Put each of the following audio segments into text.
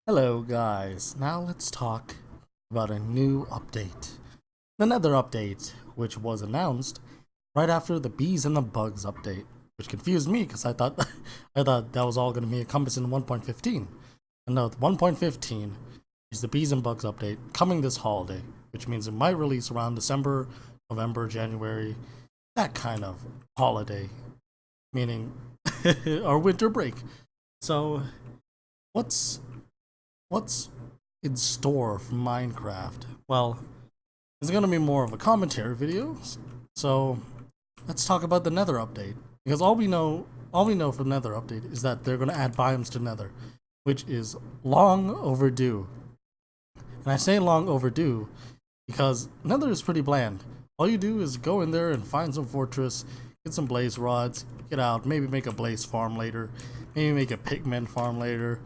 Hello guys, now let's talk about a new update. The Nether update, which was announced right after the bees and the bugs update, which confused me because I thought I thought that was all going to be encompassed in 1.15. And no, 1.15 is the bees and bugs update coming this holiday, which means it might release around December, November, January, that kind of holiday, meaning our winter break. So, what's what's in store for Minecraft? Well, it's gonna be more of a commentary video. So let's talk about the Nether update. Because all we know from Nether update is that they're gonna add biomes to Nether, which is long overdue. And I say long overdue because Nether is pretty bland. All you do is go in there and find some fortress, get some blaze rods, get out, maybe make a blaze farm later, maybe make a pigment farm later.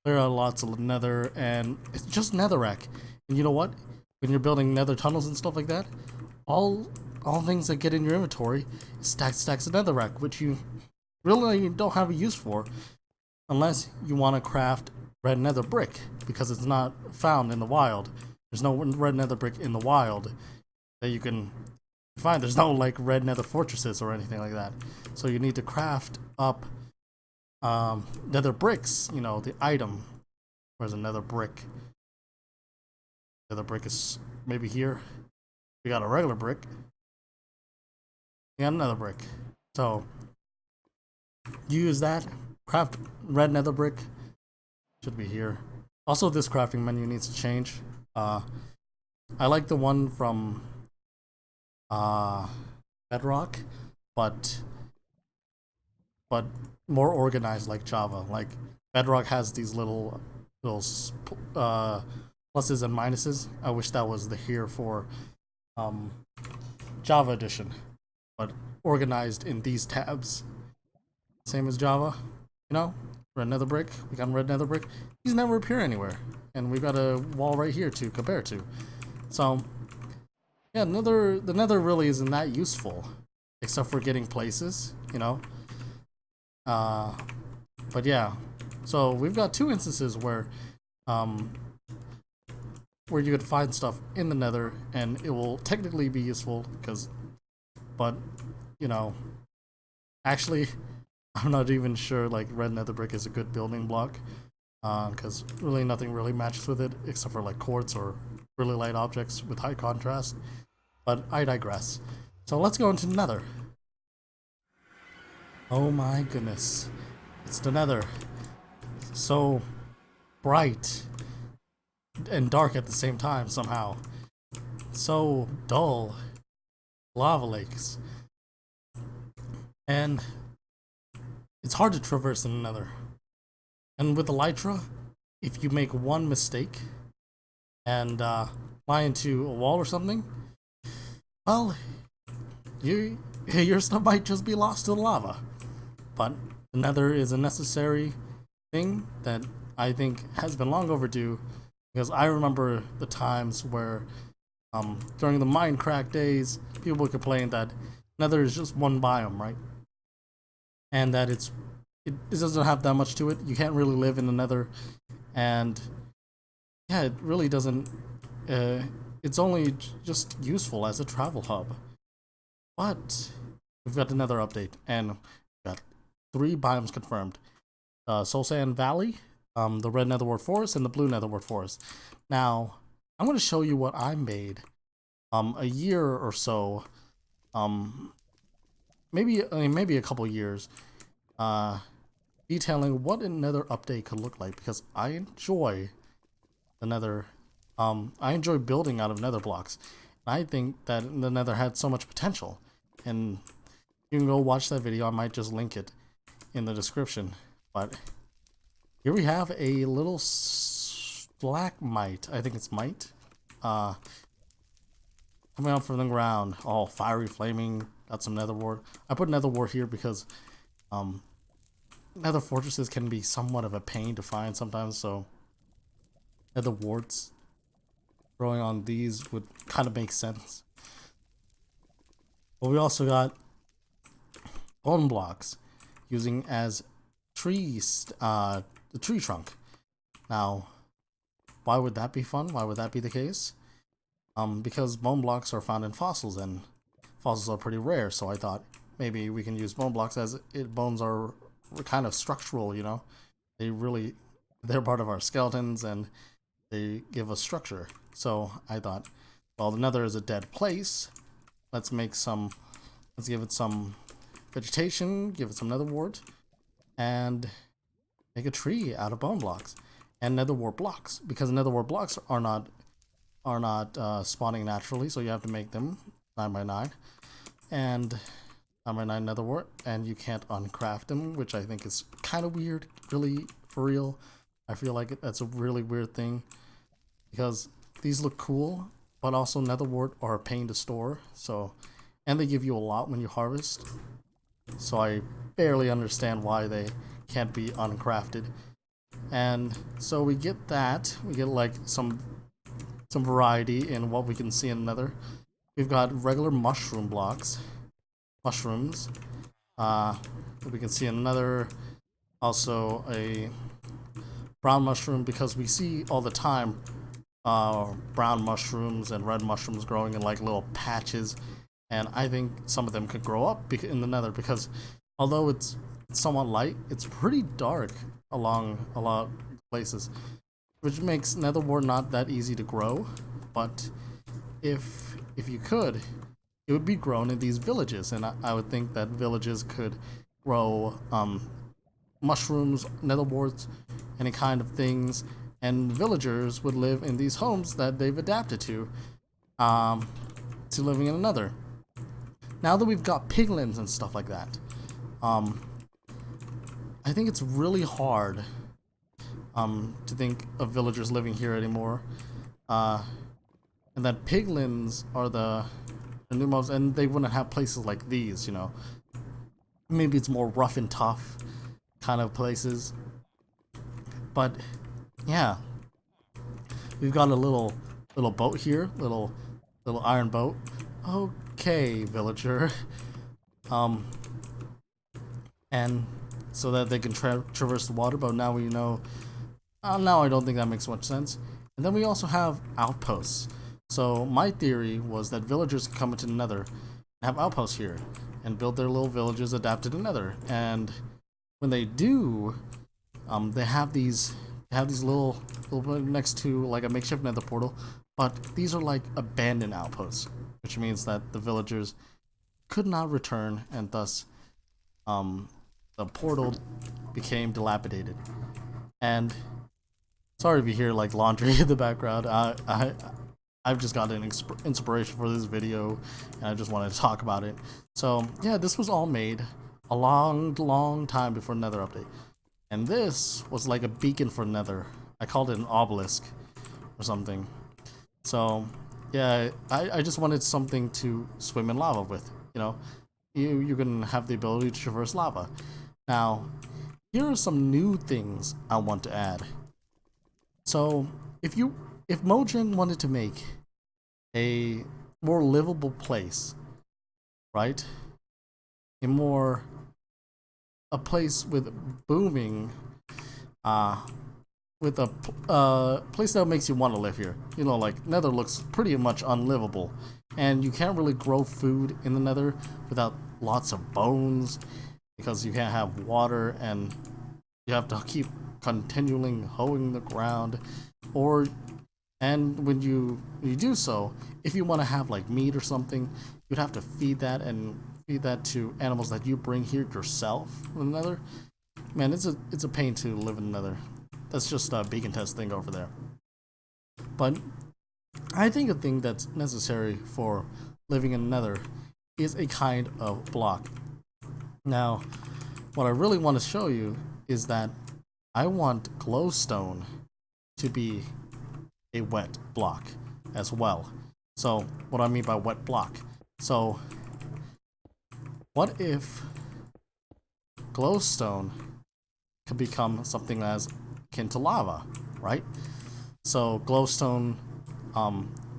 There are lots of nether, and it's just netherrack. And you know what? When you're building nether tunnels and stuff like that, all things that get in your inventory is stacks of netherrack, which you really don't have a use for unless you want to craft red nether brick, because it's not found in the wild. There's no red nether brick in the wild that you can find. There's no like red nether fortresses or anything like that. So you need to craft up nether bricks, you know, the item. Where's another brick? Nether brick is maybe here. We got a regular brick. We got another brick. So use that. Craft red nether brick. Should be here. Also, this crafting menu needs to change. I like the one from Bedrock, but more organized like Java. Like Bedrock has these little pluses and minuses. I wish that was the here for um, Java edition, but organized in these tabs. Same as Java, you know. Red nether brick. We got red nether brick. These never appear anywhere, and we've got a wall right here to compare to. So yeah, the nether really isn't that useful, except for getting places, you know. Uh, but yeah, so we've got two instances um, where you could find stuff in the nether and it will technically be useful but you know, actually, I'm not even sure like red nether brick is a good building block, because really nothing really matches with it except for like quartz or really light objects with high contrast. But I digress. So let's go into nether. Oh my goodness, it's the nether. So bright and dark at the same time somehow. So dull. Lava lakes. And it's hard to traverse in another. And with Elytra, if you make one mistake and fly into a wall or something, well, your stuff might just be lost to the lava. But the nether is a necessary thing that I think has been long overdue, because I remember the times where during the Minecraft days, people would complain that Nether is just one biome, right? And that it doesn't have that much to it. You can't really live in the Nether, and yeah, it really doesn't. It's only just useful as a travel hub. But we've got another update, and we've got three biomes confirmed: Soul Sand Valley, the Red Netherwort Forest, and the Blue Netherwort Forest. Now, I'm going to show you what I made a year or so, um maybe a couple years, uh detailing what another update could look like, because I enjoy the nether. I enjoy building out of nether blocks. I think that the nether had so much potential, and you can go watch that video. I might just link it in the description. But here we have a little black mite. I think it's mite, uh coming up from the ground, all fiery, flaming. Got some nether wart. I put nether wart here because um, nether fortresses can be somewhat of a pain to find sometimes. So nether warts growing on these would kind of make sense. But we also got bone blocks using as trees, the tree trunk. Now why would that be fun? Why would that be the case? Because bone blocks are found in fossils, and fossils are pretty rare. So I thought maybe we can use bone blocks, as bones are kind of structural. You know, they're part of our skeletons, and they give us structure. So I thought, well, the Nether is a dead place. Let's make some. Let's give it some vegetation. Give it some Nether wart, and make a tree out of bone blocks and Nether wart blocks, because Nether wart blocks are not spawning naturally, so you have to make them 9 by 9 and 9 by 9 Nether wart, and you can't uncraft them, which I think is kind of weird. Really, for real, I feel like that's a really weird thing, because these look cool, but also Nether wart are a pain to store. So, and they give you a lot when you harvest. So I barely understand why they can't be uncrafted. And so we get that. We get like some variety in what we can see in Nether. We've got regular mushroom blocks, mushrooms. We can see another, also a brown mushroom, because we see all the time brown mushrooms and red mushrooms growing in like little patches, and I think some of them could grow up in the Nether, because although it's somewhat light, it's pretty dark along a lot of places, which makes Nether wart not that easy to grow. But if you could, it would be grown in these villages, and I would think that villages could grow mushrooms, Nether warts, any kind of things, and villagers would live in these homes that they've adapted to living in another. Now that we've got piglins and stuff like that, I think it's really hard to think of villagers living here anymore. And that piglins are the new mobs, and they wouldn't have places like these, you know. Maybe it's more rough and tough kind of places. But yeah, we've got a little boat here, little iron boat. Okay, villager. And so that they can traverse the water, but now we know. Now I don't think that makes much sense. And then we also have outposts. So my theory was that villagers come into the Nether and have outposts here and build their little villages adapted to Nether. And when they do, they have these little next to like a makeshift Nether portal, but these are like abandoned outposts, which means that the villagers could not return, and thus the portal became dilapidated. And sorry if you hear like laundry in the background. I've just got an inspiration for this video, and I just wanted to talk about it. So yeah, this was all made a long time before Nether update, and this was like a beacon for Nether. I called it an obelisk or something. So yeah, I just wanted something to swim in lava with. You know, you can have the ability to traverse lava. Now, here are some new things I want to add. So if Mojang wanted to make a more livable place, right? A place with booming, with a place that makes you want to live here. You know, like Nether looks pretty much unlivable, and you can't really grow food in the Nether without lots of bones, because you can't have water, and you have to keep continually hoeing the ground, and when you do so, if you want to have like meat or something, you'd have to feed that to animals that you bring here yourself in the Nether. Man, it's a pain to live in the Nether. That's just a beacon test thing over there. But I think a thing that's necessary for living in the Nether is a kind of block. Now, what I really want to show you is that I want glowstone to be a wet block as well. So, what do I mean by wet block? So, what if glowstone could become something as akin to lava, right? So, glowstone,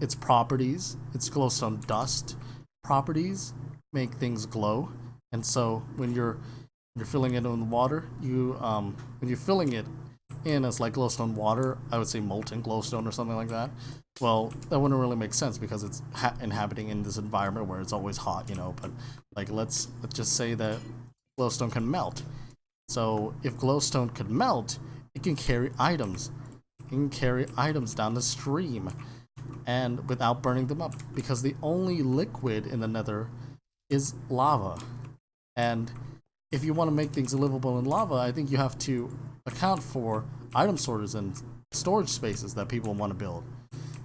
its properties, its glowstone dust properties make things glow, and so when you're filling it in water, when you're filling it in as like glowstone water, I would say molten glowstone or something like that. Well, that wouldn't really make sense because it's inhabiting in this environment where it's always hot, you know. But like, let's just say that glowstone can melt. So if glowstone could melt, it can carry items. It can carry items down the stream, and without burning them up, because the only liquid in the Nether is lava. And if you want to make things livable in lava, I think you have to account for item sorters and storage spaces that people want to build.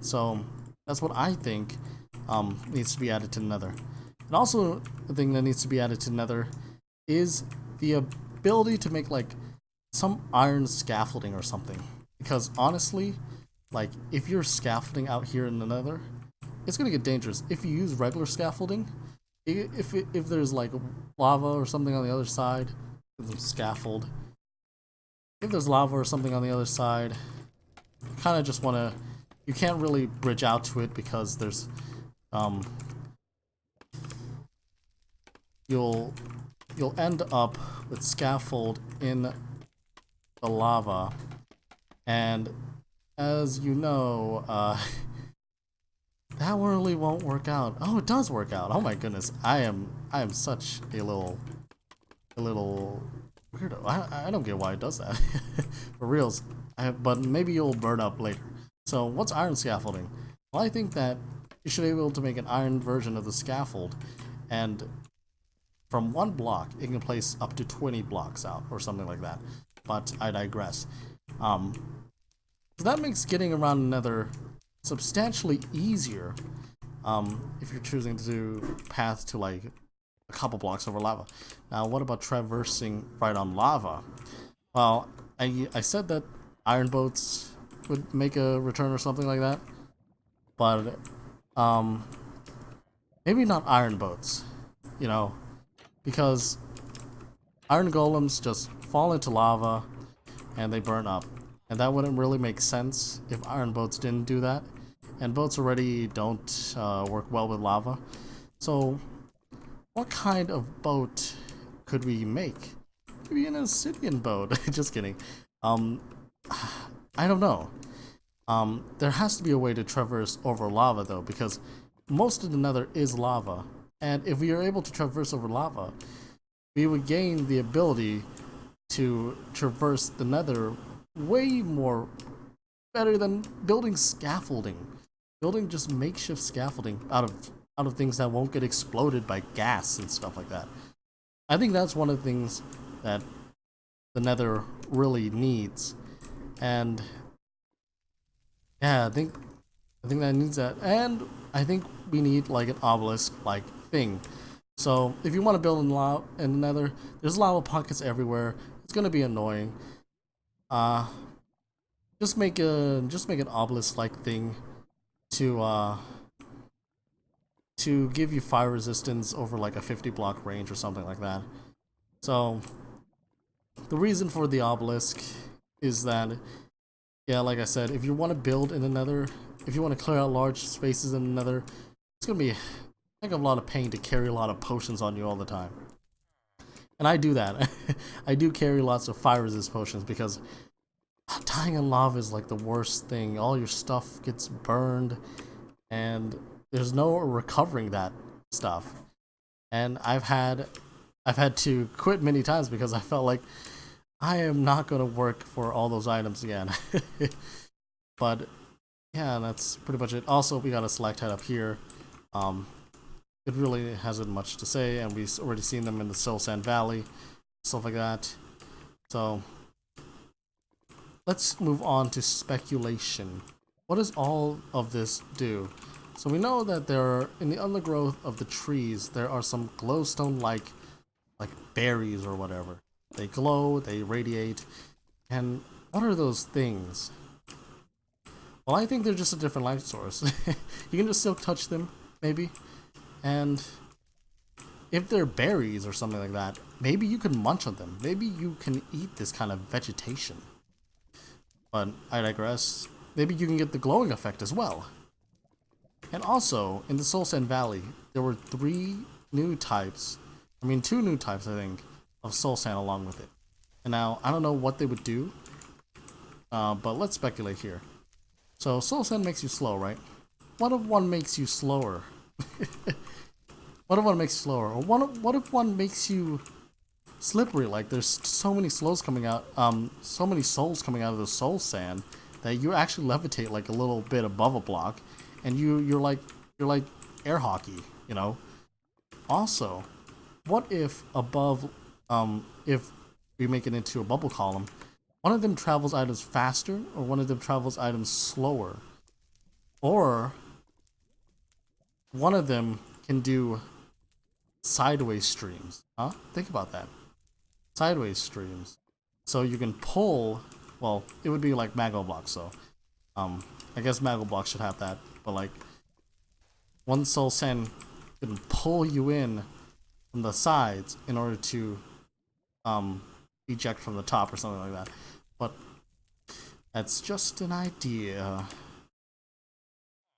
So that's what I think needs to be added to Nether. And also, the thing that needs to be added to Nether is the ability to make like some iron scaffolding or something. Because honestly, like if you're scaffolding out here in the Nether, it's gonna get dangerous. If you use regular scaffolding, if there's like lava or something on the other side, scaffold. If there's lava or something on the other side, you kind of just want to. You can't really bridge out to it because there's you'll end up with scaffold in the lava, and as you know, that really won't work out. Oh, it does work out. Oh my goodness, I am such a little weirdo. I don't get why it does that. For reals. But maybe you'll burn up later. So what's iron scaffolding? Well, I think that you should be able to make an iron version of the scaffold, and from one block it can place up to 20 blocks out or something like that. But I digress. So that makes getting around Nether substantially easier if you're choosing to do path to like a couple blocks over lava. Now, what about traversing right on lava? Well, I said that iron boats would make a return or something like that, but maybe not iron boats, you know, because iron golems just fall into lava and they burn up, and that wouldn't really make sense if iron boats didn't do that, and boats already don't work well with lava. So what kind of boat could we make? Maybe an obsidian boat. Just kidding. I don't know. There has to be a way to traverse over lava though, because most of the Nether is lava, and if we are able to traverse over lava, we would gain the ability to traverse the Nether way more better than building scaffolding. Building just makeshift scaffolding out of things that won't get exploded by gas and stuff like that. I think that's one of the things that the Nether really needs, and yeah, I think that needs that, and I think we need like an obelisk like thing. So if you want to build in the Nether, there's lava pockets everywhere. It's gonna be annoying. Uh, just make an obelisk like thing to give you fire resistance over like a 50 block range or something like that. So the reason for the obelisk is that, yeah, like I said, if you want to build in the Nether, if you want to clear out large spaces in the Nether, it's gonna be a heck of a lot of pain to carry a lot of potions on you all the time. And I do that. I do carry lots of fire resist potions because dying in lava is like the worst thing. All your stuff gets burned, and there's no recovering that stuff. And I've had to quit many times because I felt like I am not going to work for all those items again. But yeah, that's pretty much it. Also, we got a stalactite up here. It really hasn't much to say, and we've already seen them in the Soul Sand Valley, stuff like that. So let's move on to speculation. What does all of this do? So we know that there are, in the undergrowth of the trees, there are some glowstone-like berries or whatever. They glow, they radiate, and what are those things? Well, I think they're just a different light source. You can just still touch them, maybe, and if they're berries or something like that, maybe you can munch on them. Maybe you can eat this kind of vegetation. But I digress. Maybe you can get the glowing effect as well. And also, in the Soul Sand Valley, there were two new types, I think, of Soul Sand along with it. And now, I don't know what they would do, but let's speculate here. So soul sand makes you slow, right? What if one makes you slower? What if one makes you slower? Or what if one makes you slippery? Like there's so many souls coming out, so many souls coming out of the soul sand that you actually levitate like a little bit above a block, and you're like air hockey, you know. Also, what if above, if we make it into a bubble column, one of them travels items faster, or one of them travels items slower, or one of them can do sideways streams. Huh? Think about that. Sideways streams. So you can pull. Well, it would be like Mago Block. So, I guess Mago Block should have that. But like, one Soul Sand can pull you in from the sides in order to, eject from the top or something like that. But that's just an idea.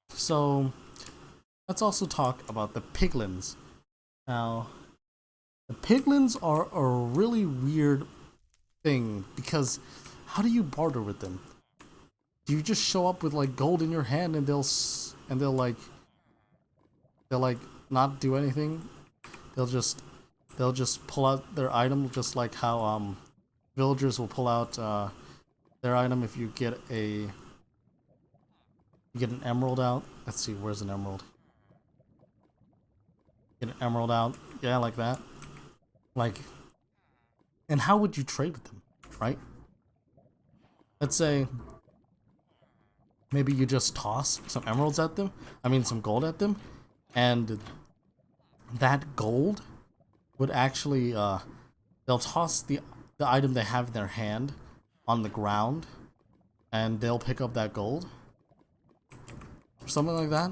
So let's also talk about the piglins. Now, the piglins are a really weird thing because how do you barter with them? Do you just show up with like gold in your hand and they'll not do anything? They'll just pull out their item just like how villagers will pull out their item if you get an emerald out. Let's see, where's an emerald? Get an emerald out. Yeah, like that. Like, and how would you trade with them, right? Let's say maybe you just toss some emeralds at them. I mean, some gold at them, and that gold would actually they'll toss the item they have in their hand on the ground, and they'll pick up that gold or something like that.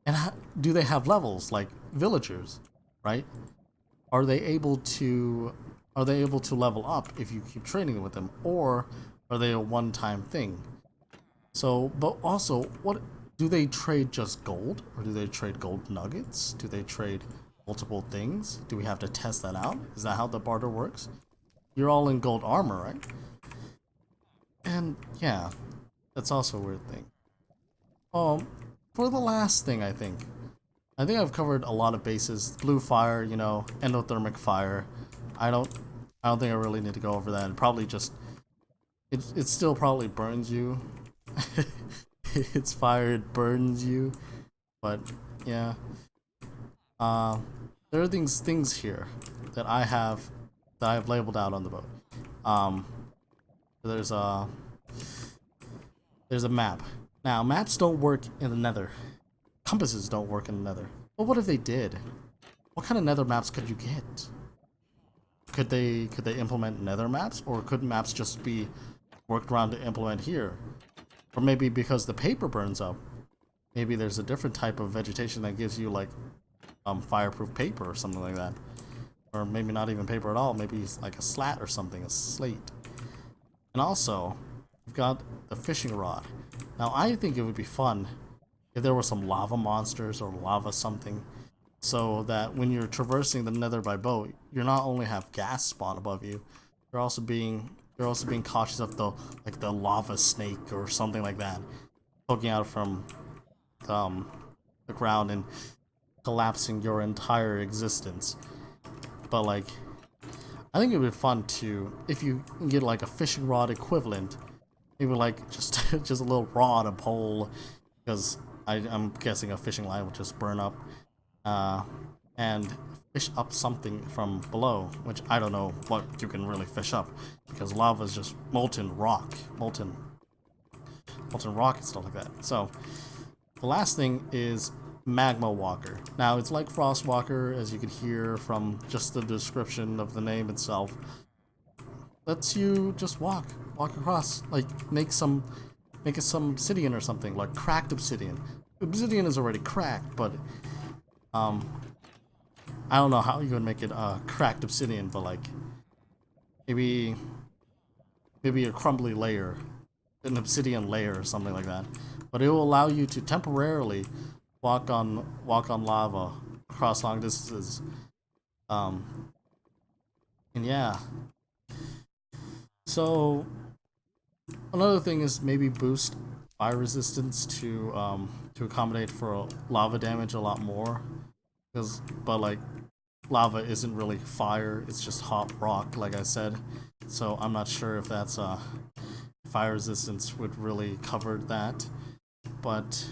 And do they have levels like villagers, right? Are they able to level up if you keep trading with them, or are they a one-time thing? So, but also, what do they trade? Just gold, or do they trade gold nuggets? Do they trade multiple things? Do we have to test that out? Is that how the barter works? You're all in gold armor, right? And yeah, that's also a weird thing. For the last thing, I think I've covered a lot of bases. Blue fire, you know, endothermic fire. I don't I don't think I really need to go over that. It probably just it still probably burns you. It's fire, it burns you. But yeah. Uh there are things here that I have labeled out on the boat. Um there's a there's a map. Now maps don't work in the Nether. Compasses don't work in the Nether. But what if they did? What kind of Nether maps could you get? Could they implement Nether maps, or could maps just be worked around to implement here? Or maybe because the paper burns up, maybe there's a different type of vegetation that gives you like fireproof paper or something like that. Or maybe not even paper at all, maybe it's like a slat or something, a slate. And also, we've got the fishing rod. Now I think it would be fun if there were some lava monsters or lava something, so that when you're traversing the Nether by boat, you not only have gas spawn above you, you're also being cautious of the lava snake or something like that poking out from the ground and collapsing your entire existence. But like, I think it would be fun to, if you can get like a fishing rod equivalent, maybe like just just a little rod, a pole, because I'm guessing a fishing line would just burn up, and fish up something from below, which I don't know what you can really fish up, because lava is just molten rock, molten rock and stuff like that. So the last thing is Magma Walker. Now it's like Frost Walker, as you could hear from just the description of the name itself. Lets you just walk across, like make some obsidian or something, like cracked obsidian. Obsidian is already cracked, but I don't know how you would make it cracked obsidian, but like maybe a crumbly layer, an obsidian layer or something like that. But it will allow you to temporarily walk on lava across long distances. And yeah. So Another thing is maybe boost fire resistance to accommodate for lava damage a lot more. Because but like lava isn't really fire; it's just hot rock, like I said. So I'm not sure if that's fire resistance would really cover that. But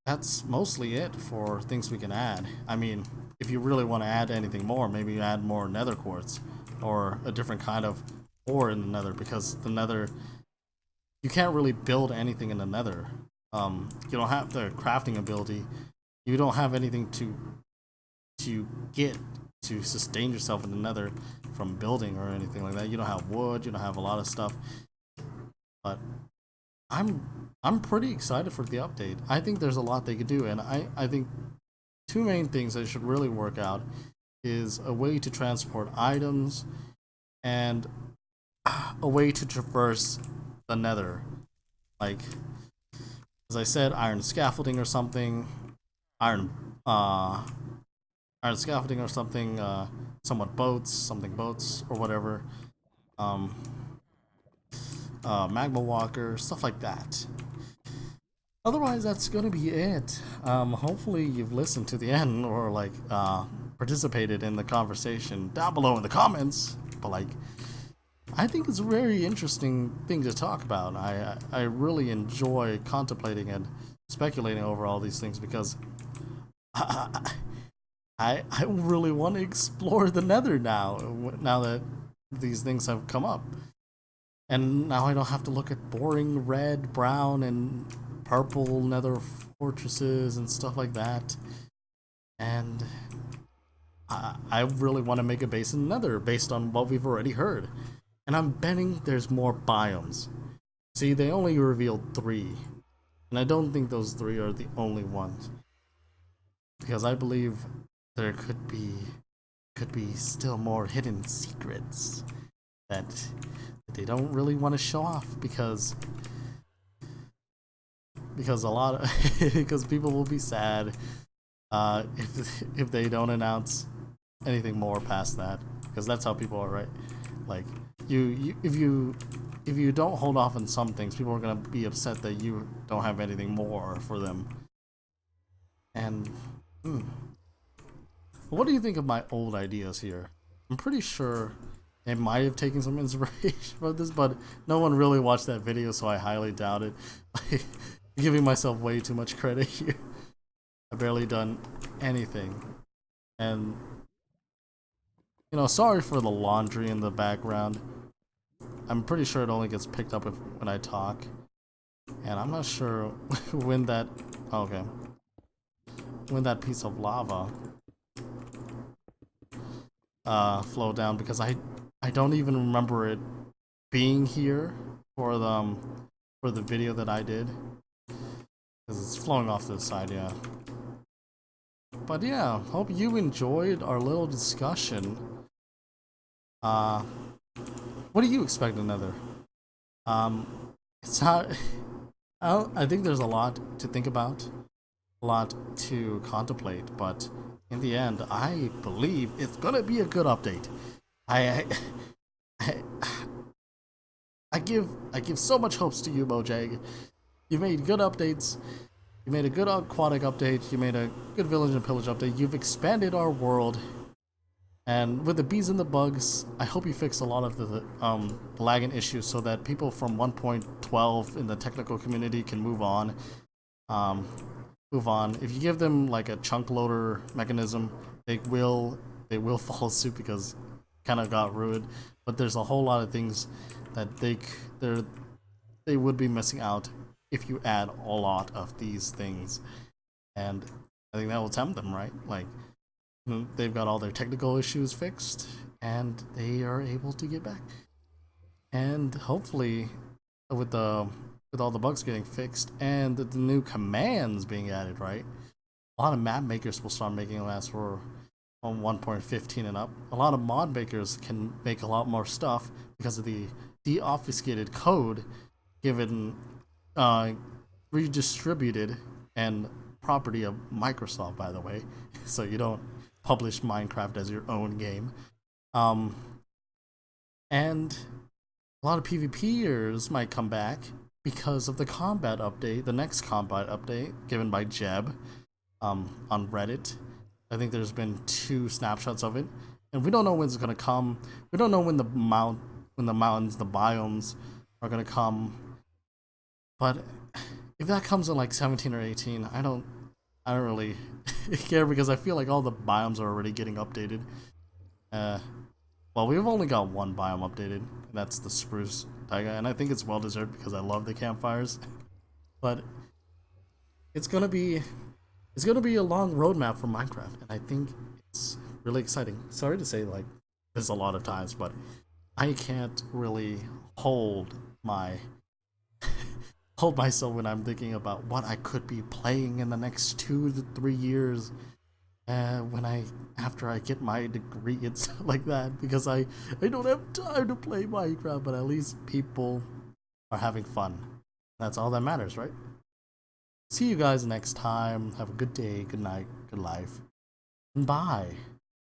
that's mostly it for things we can add. I mean, if you really want to add anything more, maybe you add more nether quartz or a different kind of ore in the nether, because the nether, you can't really build anything in the nether. You don't have the crafting ability. You don't have anything to get to sustain yourself in the nether from building or anything like that. You don't have wood. You don't have a lot of stuff. But I'm pretty excited for the update. I think there's a lot they could do, and I think two main things that should really work out is a way to transport items and a way to traverse the nether. Like, as I said, iron scaffolding or something, iron uh iron scaffolding or something, somewhat boats, something boats or whatever. Um magma walker, stuff like that. Otherwise, that's gonna be it. Hopefully, you've listened to the end or like participated in the conversation down below in the comments. But like, I think it's a very interesting thing to talk about. I really enjoy contemplating and speculating over all these things because I really want to explore the Nether now. Now that these things have come up, and now I don't have to look at boring red, brown, and purple Nether fortresses and stuff like that. And I really want to make a base in Nether based on what we've already heard. And I'm betting there's more biomes. See, they only revealed 3, and I don't think those 3 are the only ones, because I believe there could be still more hidden secrets that they don't really want to show off because a lot of because people will be sad if they don't announce anything more past that, because that's how people are, right? Like if you don't hold off on some things, people are gonna be upset that you don't have anything more for them. And hmm, what do you think of my old ideas here? I'm pretty sure they might have taken some inspiration from this, but no one really watched that video, so I highly doubt it. Like, giving myself way too much credit here. I've barely done anything. And, sorry for the laundry in the background. I'm pretty sure it only gets picked up when I talk. And I'm not sure when that... Oh, okay. When that piece of lava flow down, because I don't even remember it being here for the video that I did, because it's flowing off to the side. Yeah, but yeah, hope you enjoyed our little discussion. uh what do you expect another? um it's not I think there's a lot to think about, a lot to contemplate, but in the end I believe it's gonna be a good update. I I, I give so much hopes to you, Mojang. You made good updates. You made a good aquatic update. You made a good village and pillage update. You've expanded our world. And with the bees and the bugs, I hope you fix a lot of the lagging issues so that people from 1.12 in the technical community can move on. Um, Move on. If you give them like a chunk loader mechanism, they will follow suit, because it kind of got ruined. But there's a whole lot of things that they would be missing out if you add a lot of these things. And I think that will tempt them, right? Like, they've got all their technical issues fixed and they are able to get back. And hopefully, with the with all the bugs getting fixed and the new commands being added, right? A lot of map makers will start making maps for on 1.15 and up. A lot of mod makers can make a lot more stuff because of the deobfuscated code given uh, redistributed and property of Microsoft, by the way. So you don't publish Minecraft as your own game. Um, and a lot of PvPers might come back because of the combat update, the next combat update given by Jeb on Reddit. I think there's been 2 snapshots of it, and we don't know when it's gonna come. We don't know when the mountains, the biomes are gonna come. But if that comes in like 17 or 18, I don't really care because I feel like all the biomes are already getting updated. Uh, well, we've only got one biome updated, and that's the spruce taiga, and I think it's well deserved because I love the campfires. But it's gonna be it's gonna be a long roadmap for Minecraft, and I think it's really exciting. Sorry to say like this a lot of times, but I can't really my hold myself when I'm thinking about what I could be playing in the next 2 to 3 years. When after I get my degree and stuff like that, because I don't have time to play Minecraft, but at least people are having fun. That's all that matters, right? See you guys next time. Have a good day, good night, good life, and bye.